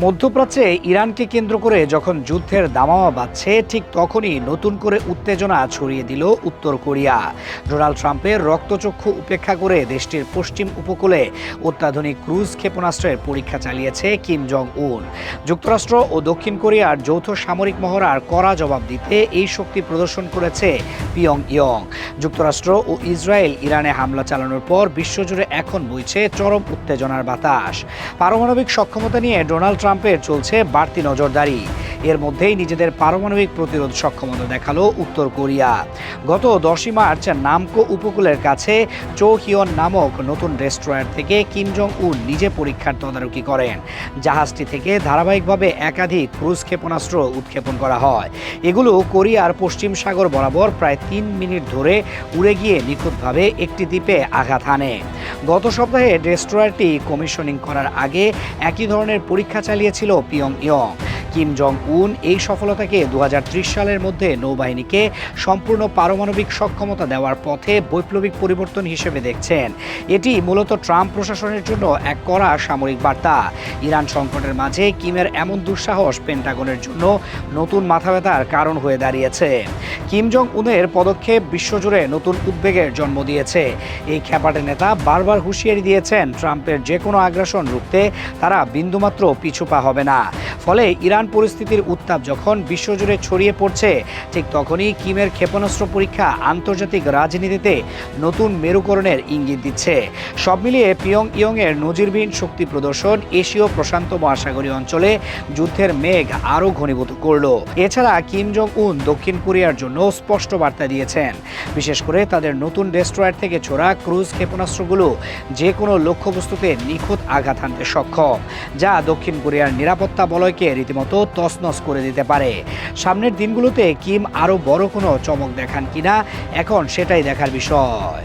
মধ্যপ্রাচ্যে ইরানকে কেন্দ্র করে যখন যুদ্ধের দামামা বাজছে, ঠিক তখনই নতুন করে উত্তেজনা ছড়িয়ে দিল উত্তর কোরিয়া। ডোনাল্ড ট্রাম্পের রক্তচক্ষু উপেক্ষা করে দেশটির পশ্চিম উপকূলে অত্যাধুনিক ক্রুজ ক্ষেপণাস্ত্রের পরীক্ষা চালিয়েছে কিম জং উন। যুক্তরাষ্ট্র ও দক্ষিণ কোরিয়ার যৌথ সামরিক মহড়ার কড়া জবাব দিতে এই শক্তি প্রদর্শন করেছে পিয়ংইয়ং। যুক্তরাষ্ট্র ও ইসরায়েল ইরানে হামলা চালানোর পর বিশ্বজুড়ে এখন বইছে চরম উত্তেজনার বাতাস। পারমাণবিক সক্ষমতা নিয়ে ডোনাল্ড ট্রাম্পের চলছে বাড়তি নজরদারি। এর মধ্যেই নিজেদের পারমাণবিক প্রতিরোধ সক্ষমতা দেখালো উত্তর কোরিয়া। গত 10ই মার্চ নামকো উপকূলের কাছে চোহিয়ন নামক নতুন ডেস্ট্রয়ার থেকে কিম জং উন নিজে পরীক্ষার তদারকি করেন। জাহাজটি থেকে ধারাবাহিকভাবে একাধিক ক্রুজ ক্ষেপণাস্ত্র উৎক্ষেপণ করা হয়। এগুলো কোরিয়ার পশ্চিম সাগর বরাবর প্রায় 3 মিনিট ধরে উড়ে গিয়ে নিখুঁতভাবে একটি দ্বীপে আঘাত হানে। গত সপ্তাহে ডেস্ট্রয়ারটি কমিশনিং করার আগে একই ধরনের পরীক্ষা চালিয়েছিল পিয়ংইয়ং। কিম জং উন এই সফলতাকে 2030 সালের মধ্যে নৌবাহিনীকে সম্পূর্ণ পারমাণবিক সক্ষমতা দেওয়ার পথে বৈপ্লবিক পরিবর্তন হিসেবে দেখছেন। এটি মূলত ট্রাম্প প্রশাসনের জন্য এক কড়া সামরিক বার্তা। ইরান সংকটের মাঝে কিমের এমন দুঃসাহস পেন্টাগনের জন্য নতুন মাথাব্যথার কারণ হয়ে দাঁড়িয়েছে। কিম জং উনের পদক্ষেপ বিশ্বজুড়ে নতুন উদ্বেগের জন্ম দিয়েছে। এই খ্যাপাটে নেতা বারবার হুঁশিয়ারি দিয়েছেন, ট্রাম্পের যে কোনো আগ্রাসন রুখতে তারা বিন্দুমাত্র পিছুপা হবে না। ফলে ইরান পরিস্থিতির উত্তাপ যখন বিশ্বজুড়ে ছড়িয়ে পড়ছে, ঠিক তখনই কিমের ক্ষেপণাস্ত্র পরীক্ষা আন্তর্জাতিক রাজনীতিতে নতুন মেরুকরণের ইঙ্গিত দিচ্ছে। সব মিলিয়ে পিয়ংইয়ংয়ের নজিরবিহীন শক্তি প্রদর্শন এশীয় প্রশান্ত মহাসাগরীয় অঞ্চলে যুদ্ধের মেঘ আরও ঘনীভূত করল। এছাড়া কিম জং উন দক্ষিণ কোরিয়ার জন্য স্পষ্ট বার্তা দিয়েছেন, বিশেষ করে তাদের নতুন ডেস্ট্রয়ার থেকে ছোড়া ক্রুজ ক্ষেপণাস্ত্রগুলো যে কোনো লক্ষ্যবস্তুতে নিখুঁত আঘাত হানতে সক্ষম, যা দক্ষিণ কোরিয়ার নিরাপত্তা বলয়কে রীতিমতো তছনছ করে দিতে পারে। সামনের দিনগুলোতে কিম আরও বড় কোনো চমক দেখান কিনা, এখন সেটাই দেখার বিষয়।